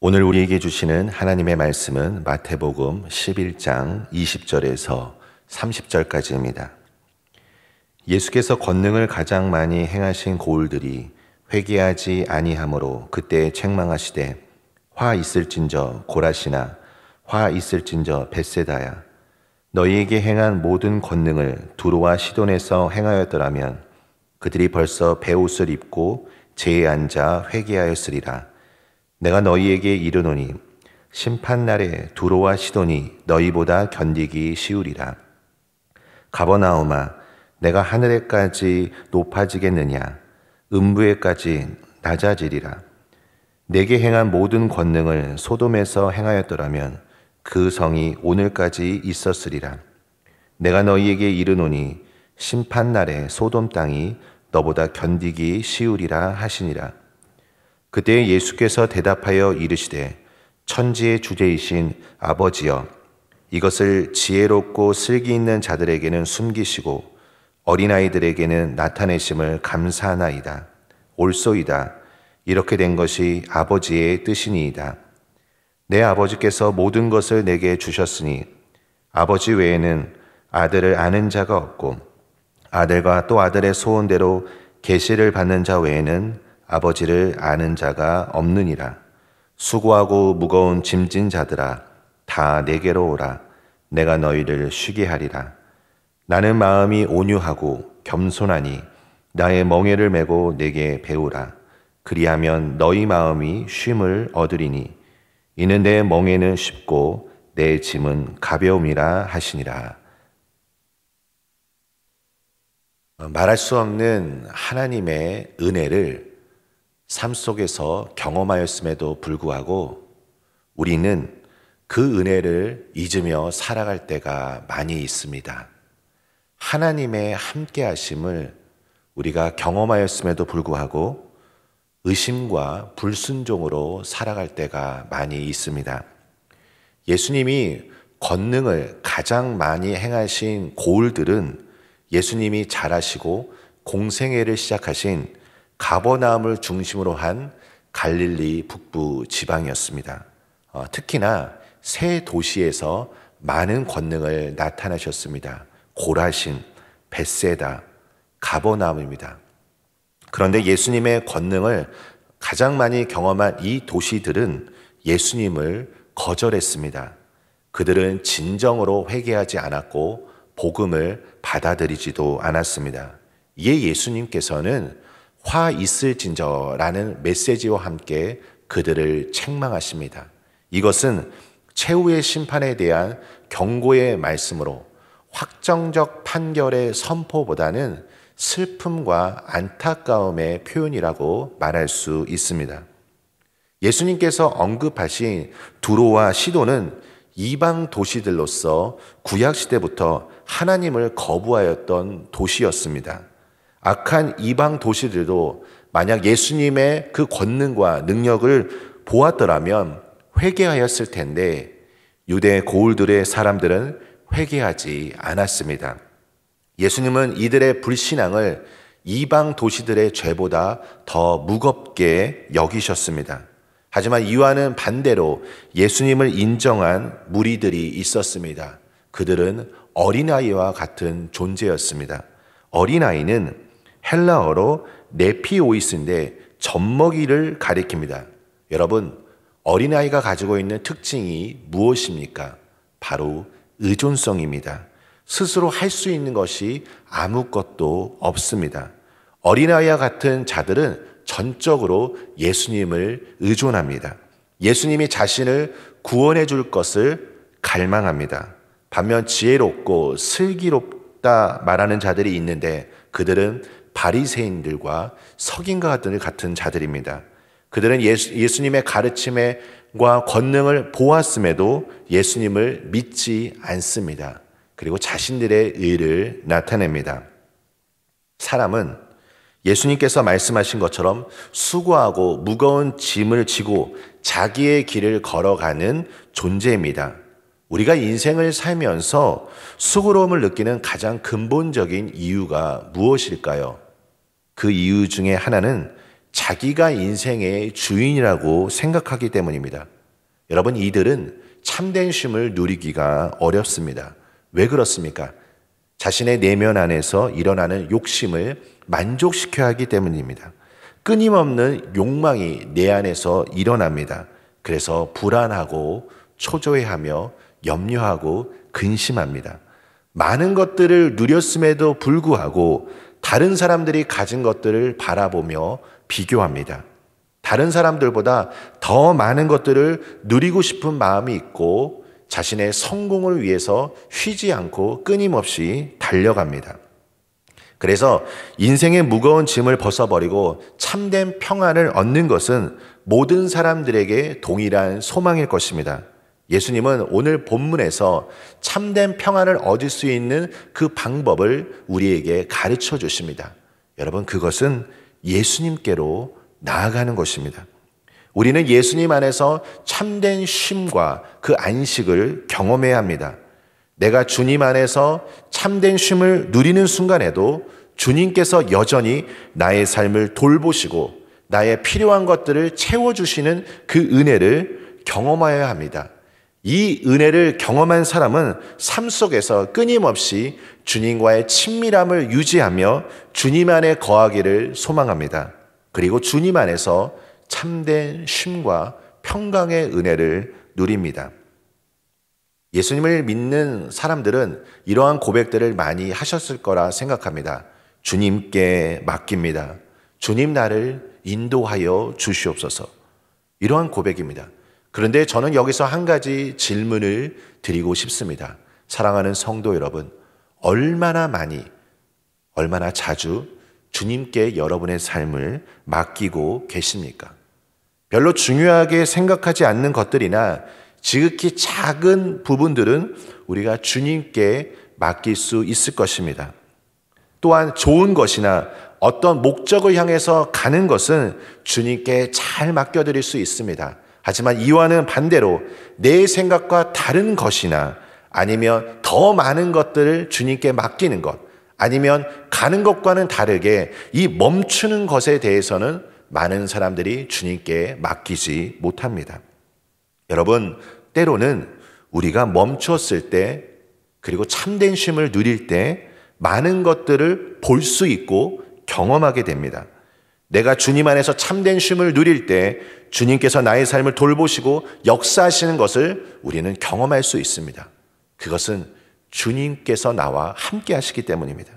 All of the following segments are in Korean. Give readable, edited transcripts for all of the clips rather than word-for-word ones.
오늘 우리에게 주시는 하나님의 말씀은 마태복음 11장 20절에서 30절까지입니다. 예수께서 권능을 가장 많이 행하신 고을들이 회개하지 아니하므로 그때 책망하시되 화 있을진저 고라시나 화 있을진저 벳세다야 너희에게 행한 모든 권능을 두로와 시돈에서 행하였더라면 그들이 벌써 베옷을 입고 제에 앉아 회개하였으리라. 내가 너희에게 이르노니 심판날에 두로와 시돈이 너희보다 견디기 쉬우리라. 가버나움아 내가 하늘에까지 높아지겠느냐 음부에까지 낮아지리라. 내게 행한 모든 권능을 소돔에서 행하였더라면 그 성이 오늘까지 있었으리라. 내가 너희에게 이르노니 심판날에 소돔 땅이 너보다 견디기 쉬우리라 하시니라. 그때 예수께서 대답하여 이르시되 천지의 주제이신 아버지여 이것을 지혜롭고 슬기 있는 자들에게는 숨기시고 어린아이들에게는 나타내심을 감사하나이다. 옳소이다. 이렇게 된 것이 아버지의 뜻이니이다. 내 아버지께서 모든 것을 내게 주셨으니 아버지 외에는 아들을 아는 자가 없고 아들과 또 아들의 소원대로 계시를 받는 자 외에는 아버지를 아는 자가 없느니라. 수고하고 무거운 짐진 자들아 다 내게로 오라. 내가 너희를 쉬게 하리라. 나는 마음이 온유하고 겸손하니 나의 멍에를 메고 내게 배우라. 그리하면 너희 마음이 쉼을 얻으리니 이는 내 멍에는 쉽고 내 짐은 가벼움이라 하시니라. 말할 수 없는 하나님의 은혜를 삶 속에서 경험하였음에도 불구하고 우리는 그 은혜를 잊으며 살아갈 때가 많이 있습니다. 하나님의 함께 하심을 우리가 경험하였음에도 불구하고 의심과 불순종으로 살아갈 때가 많이 있습니다. 예수님이 권능을 가장 많이 행하신 고을들은 예수님이 잘하시고 공생애를 시작하신 가버나움을 중심으로 한 갈릴리 북부 지방이었습니다. 특히나 세 도시에서 많은 권능을 나타내셨습니다. 고라신, 벳세다, 가버나움입니다. 그런데 예수님의 권능을 가장 많이 경험한 이 도시들은 예수님을 거절했습니다. 그들은 진정으로 회개하지 않았고 복음을 받아들이지도 않았습니다. 이에 예수님께서는 화 있을진저라는 메시지와 함께 그들을 책망하십니다. 이것은 최후의 심판에 대한 경고의 말씀으로 확정적 판결의 선포보다는 슬픔과 안타까움의 표현이라고 말할 수 있습니다. 예수님께서 언급하신 두로와 시돈은 이방 도시들로서 구약시대부터 하나님을 거부하였던 도시였습니다. 악한 이방 도시들도 만약 예수님의 그 권능과 능력을 보았더라면 회개하였을 텐데 유대 고을들의 사람들은 회개하지 않았습니다. 예수님은 이들의 불신앙을 이방 도시들의 죄보다 더 무겁게 여기셨습니다. 하지만 이와는 반대로 예수님을 인정한 무리들이 있었습니다. 그들은 어린아이와 같은 존재였습니다. 어린아이는 헬라어로 네피오이스인데 젖먹이를 가리킵니다. 여러분, 어린아이가 가지고 있는 특징이 무엇입니까? 바로 의존성입니다. 스스로 할 수 있는 것이 아무것도 없습니다. 어린아이와 같은 자들은 전적으로 예수님을 의존합니다. 예수님이 자신을 구원해 줄 것을 갈망합니다. 반면 지혜롭고 슬기롭다 말하는 자들이 있는데 그들은 바리새인들과 석인과 같은 자들입니다. 그들은 예수님의 가르침과 권능을 보았음에도 예수님을 믿지 않습니다. 그리고 자신들의 의를 나타냅니다. 사람은 예수님께서 말씀하신 것처럼 수고하고 무거운 짐을 지고 자기의 길을 걸어가는 존재입니다. 우리가 인생을 살면서 수고로움을 느끼는 가장 근본적인 이유가 무엇일까요? 그 이유 중에 하나는 자기가 인생의 주인이라고 생각하기 때문입니다. 여러분, 이들은 참된 쉼을 누리기가 어렵습니다. 왜 그렇습니까? 자신의 내면 안에서 일어나는 욕심을 만족시켜야 하기 때문입니다. 끊임없는 욕망이 내 안에서 일어납니다. 그래서 불안하고 초조해하며 염려하고 근심합니다. 많은 것들을 누렸음에도 불구하고 다른 사람들이 가진 것들을 바라보며 비교합니다. 다른 사람들보다 더 많은 것들을 누리고 싶은 마음이 있고 자신의 성공을 위해서 쉬지 않고 끊임없이 달려갑니다. 그래서 인생의 무거운 짐을 벗어버리고 참된 평안을 얻는 것은 모든 사람들에게 동일한 소망일 것입니다. 예수님은 오늘 본문에서 참된 평안을 얻을 수 있는 그 방법을 우리에게 가르쳐 주십니다. 여러분, 그것은 예수님께로 나아가는 것입니다. 우리는 예수님 안에서 참된 쉼과 그 안식을 경험해야 합니다. 내가 주님 안에서 참된 쉼을 누리는 순간에도 주님께서 여전히 나의 삶을 돌보시고 나의 필요한 것들을 채워주시는 그 은혜를 경험하여야 합니다. 이 은혜를 경험한 사람은 삶 속에서 끊임없이 주님과의 친밀함을 유지하며 주님 안에 거하기를 소망합니다. 그리고 주님 안에서 참된 쉼과 평강의 은혜를 누립니다. 예수님을 믿는 사람들은 이러한 고백들을 많이 하셨을 거라 생각합니다. 주님께 맡깁니다. 주님 나를 인도하여 주시옵소서. 이러한 고백입니다. 그런데 저는 여기서 한 가지 질문을 드리고 싶습니다. 사랑하는 성도 여러분, 얼마나 많이, 얼마나 자주 주님께 여러분의 삶을 맡기고 계십니까? 별로 중요하게 생각하지 않는 것들이나 지극히 작은 부분들은 우리가 주님께 맡길 수 있을 것입니다. 또한 좋은 것이나 어떤 목적을 향해서 가는 것은 주님께 잘 맡겨드릴 수 있습니다. 하지만 이와는 반대로 내 생각과 다른 것이나 아니면 더 많은 것들을 주님께 맡기는 것, 아니면 가는 것과는 다르게 이 멈추는 것에 대해서는 많은 사람들이 주님께 맡기지 못합니다. 여러분, 때로는 우리가 멈췄을 때, 그리고 참된 쉼을 누릴 때 많은 것들을 볼 수 있고 경험하게 됩니다. 내가 주님 안에서 참된 쉼을 누릴 때 주님께서 나의 삶을 돌보시고 역사하시는 것을 우리는 경험할 수 있습니다. 그것은 주님께서 나와 함께 하시기 때문입니다.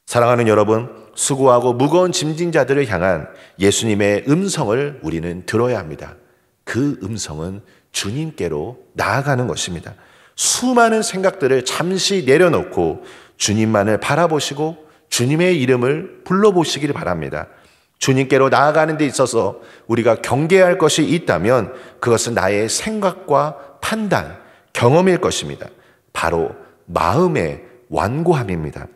사랑하는 여러분, 수고하고 무거운 짐진 자들을 향한 예수님의 음성을 우리는 들어야 합니다. 그 음성은 주님께로 나아가는 것입니다. 수많은 생각들을 잠시 내려놓고 주님만을 바라보시고 주님의 이름을 불러보시길 바랍니다. 주님께로 나아가는 데 있어서 우리가 경계할 것이 있다면 그것은 나의 생각과 판단, 경험일 것입니다. 바로 마음의 완고함입니다.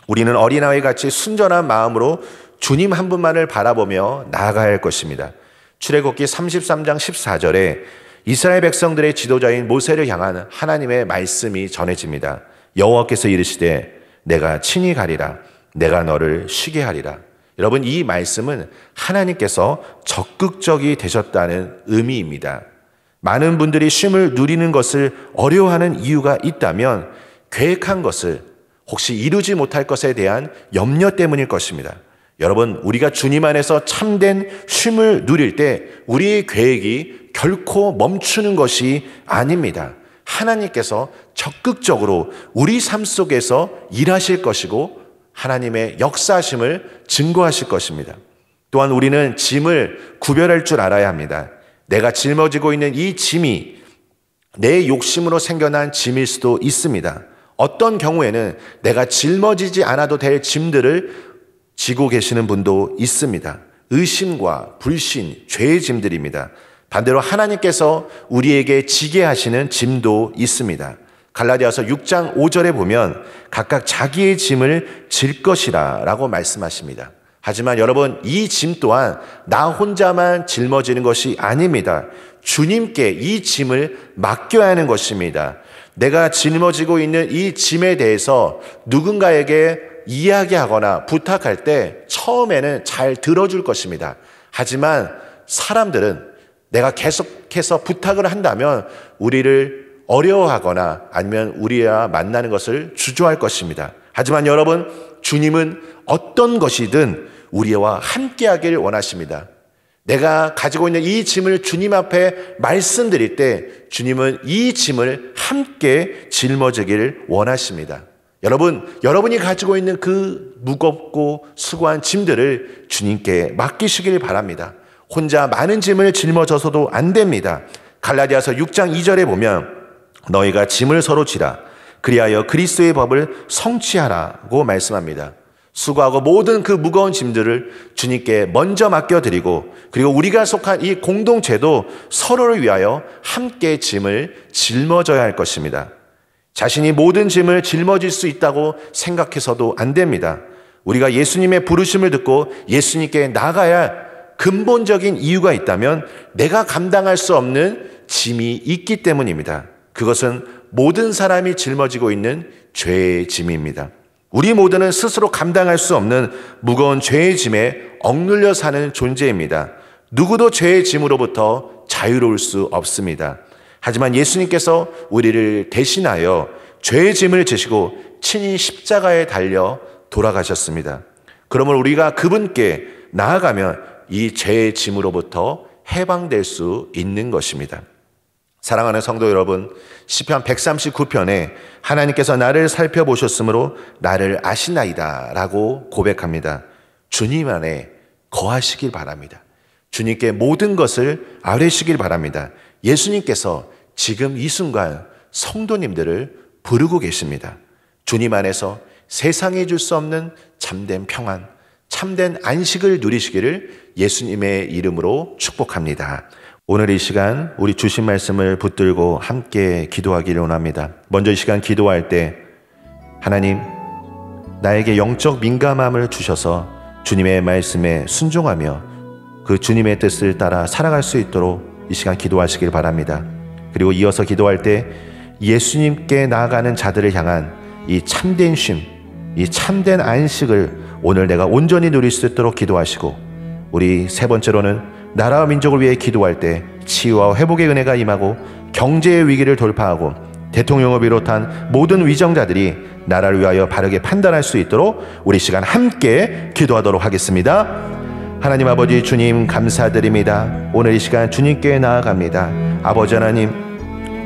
우리는 어린아이 같이 순전한 마음으로 주님 한 분만을 바라보며 나아가야 할 것입니다. 출애굽기 33장 14절에 이스라엘 백성들의 지도자인 모세를 향한 하나님의 말씀이 전해집니다. 여호와께서 이르시되 내가 친히 가리라. 내가 너를 쉬게 하리라. 여러분, 이 말씀은 하나님께서 적극적이 되셨다는 의미입니다. 많은 분들이 쉼을 누리는 것을 어려워하는 이유가 있다면 계획한 것을 혹시 이루지 못할 것에 대한 염려 때문일 것입니다. 여러분, 우리가 주님 안에서 참된 쉼을 누릴 때 우리의 계획이 결코 멈추는 것이 아닙니다. 하나님께서 적극적으로 우리 삶 속에서 일하실 것이고 하나님의 역사하심을 증거하실 것입니다. 또한 우리는 짐을 구별할 줄 알아야 합니다. 내가 짊어지고 있는 이 짐이 내 욕심으로 생겨난 짐일 수도 있습니다. 어떤 경우에는 내가 짊어지지 않아도 될 짐들을 지고 계시는 분도 있습니다. 의심과 불신, 죄의 짐들입니다. 반대로 하나님께서 우리에게 지게 하시는 짐도 있습니다. 갈라디아서 6장 5절에 보면 각각 자기의 짐을 질 것이라 라고 말씀하십니다. 하지만 여러분, 이 짐 또한 나 혼자만 짊어지는 것이 아닙니다. 주님께 이 짐을 맡겨야 하는 것입니다. 내가 짊어지고 있는 이 짐에 대해서 누군가에게 이야기하거나 부탁할 때 처음에는 잘 들어줄 것입니다. 하지만 사람들은 내가 계속해서 부탁을 한다면 우리를 어려워하거나 아니면 우리와 만나는 것을 주저할 것입니다. 하지만 여러분, 주님은 어떤 것이든 우리와 함께하길 원하십니다. 내가 가지고 있는 이 짐을 주님 앞에 말씀드릴 때 주님은 이 짐을 함께 짊어지기를 원하십니다. 여러분, 여러분이 가지고 있는 그 무겁고 수고한 짐들을 주님께 맡기시길 바랍니다. 혼자 많은 짐을 짊어져서도 안 됩니다. 갈라디아서 6장 2절에 보면 너희가 짐을 서로 지라 그리하여 그리스도의 법을 성취하라고 말씀합니다. 수고하고 모든 그 무거운 짐들을 주님께 먼저 맡겨드리고 그리고 우리가 속한 이 공동체도 서로를 위하여 함께 짐을 짊어져야 할 것입니다. 자신이 모든 짐을 짊어질 수 있다고 생각해서도 안 됩니다. 우리가 예수님의 부르심을 듣고 예수님께 나가야 할 근본적인 이유가 있다면 내가 감당할 수 없는 짐이 있기 때문입니다. 그것은 모든 사람이 짊어지고 있는 죄의 짐입니다. 우리 모두는 스스로 감당할 수 없는 무거운 죄의 짐에 억눌려 사는 존재입니다. 누구도 죄의 짐으로부터 자유로울 수 없습니다. 하지만 예수님께서 우리를 대신하여 죄의 짐을 지시고 친히 십자가에 달려 돌아가셨습니다. 그러면 우리가 그분께 나아가면 이 죄의 짐으로부터 해방될 수 있는 것입니다. 사랑하는 성도 여러분, 시편 139편에 하나님께서 나를 살펴보셨으므로 나를 아시나이다 라고 고백합니다. 주님 안에 거하시길 바랍니다. 주님께 모든 것을 아뢰시길 바랍니다. 예수님께서 지금 이 순간 성도님들을 부르고 계십니다. 주님 안에서 세상에 줄 수 없는 참된 평안, 참된 안식을 누리시기를 예수님의 이름으로 축복합니다. 오늘 이 시간 우리 주신 말씀을 붙들고 함께 기도하기를 원합니다. 먼저 이 시간 기도할 때 하나님, 나에게 영적 민감함을 주셔서 주님의 말씀에 순종하며 그 주님의 뜻을 따라 살아갈 수 있도록 이 시간 기도하시길 바랍니다. 그리고 이어서 기도할 때 예수님께 나아가는 자들을 향한 이 참된 쉼, 이 참된 안식을 오늘 내가 온전히 누릴 수 있도록 기도하시고, 우리 세 번째로는 나라와 민족을 위해 기도할 때 치유와 회복의 은혜가 임하고 경제의 위기를 돌파하고 대통령을 비롯한 모든 위정자들이 나라를 위하여 바르게 판단할 수 있도록 우리 시간 함께 기도하도록 하겠습니다. 하나님 아버지, 주님 감사드립니다. 오늘 이 시간 주님께 나아갑니다. 아버지 하나님,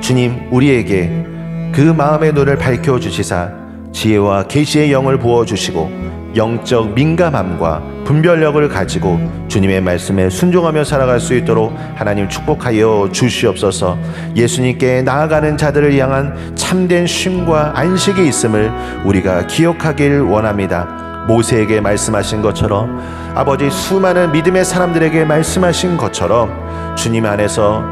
주님 우리에게 그 마음의 눈을 밝혀주시사 지혜와 계시의 영을 부어주시고 영적 민감함과 분별력을 가지고 주님의 말씀에 순종하며 살아갈 수 있도록 하나님 축복하여 주시옵소서. 예수님께 나아가는 자들을 향한 참된 쉼과 안식이 있음을 우리가 기억하길 원합니다. 모세에게 말씀하신 것처럼, 아버지 수많은 믿음의 사람들에게 말씀하신 것처럼 주님 안에서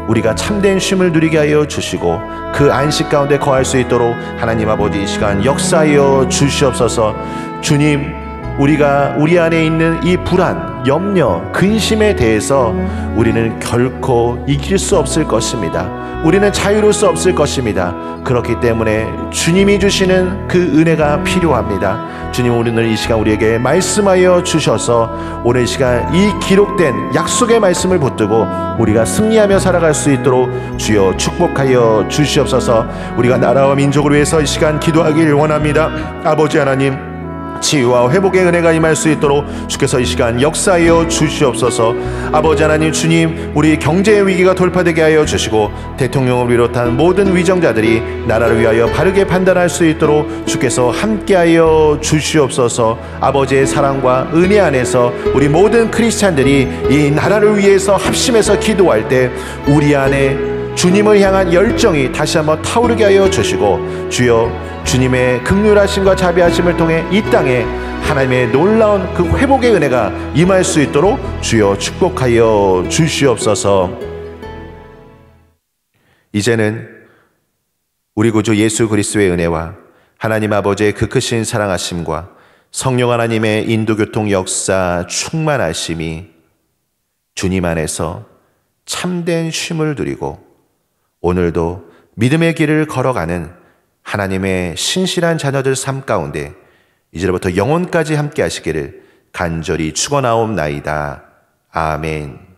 우리가 참된 쉼을 누리게 하여 주시고 그 안식 가운데 거할 수 있도록 하나님 아버지 이 시간 역사하여 주시옵소서. 주님, 우리가 우리 안에 있는 이 불안, 염려, 근심에 대해서 우리는 결코 이길 수 없을 것입니다. 우리는 자유로울 수 없을 것입니다. 그렇기 때문에 주님이 주시는 그 은혜가 필요합니다. 주님, 오늘 이 시간 우리에게 말씀하여 주셔서 오늘 이 시간 이 기록된 약속의 말씀을 붙들고 우리가 승리하며 살아갈 수 있도록 주여 축복하여 주시옵소서. 우리가 나라와 민족을 위해서 이 시간 기도하길 원합니다. 아버지 하나님, 치유와 회복의 은혜가 임할 수 있도록 주께서 이 시간 역사하여 주시옵소서. 아버지 하나님, 주님 우리 경제의 위기가 돌파되게 하여 주시고 대통령을 비롯한 모든 위정자들이 나라를 위하여 바르게 판단할 수 있도록 주께서 함께하여 주시옵소서. 아버지의 사랑과 은혜 안에서 우리 모든 크리스찬들이 이 나라를 위해서 합심해서 기도할 때 우리 안에 주님을 향한 열정이 다시 한번 타오르게 하여 주시고, 주여 주님의 긍휼하심과 자비하심을 통해 이 땅에 하나님의 놀라운 그 회복의 은혜가 임할 수 있도록 주여 축복하여 주시옵소서. 이제는 우리 구주 예수 그리스도의 은혜와 하나님 아버지의 그 크신 사랑하심과 성령 하나님의 인도교통 역사 충만하심이 주님 안에서 참된 쉼을 누리고 오늘도 믿음의 길을 걸어가는 하나님의 신실한 자녀들 삶 가운데 이제부터 영원까지 함께 하시기를 간절히 축원하옵나이다. 아멘.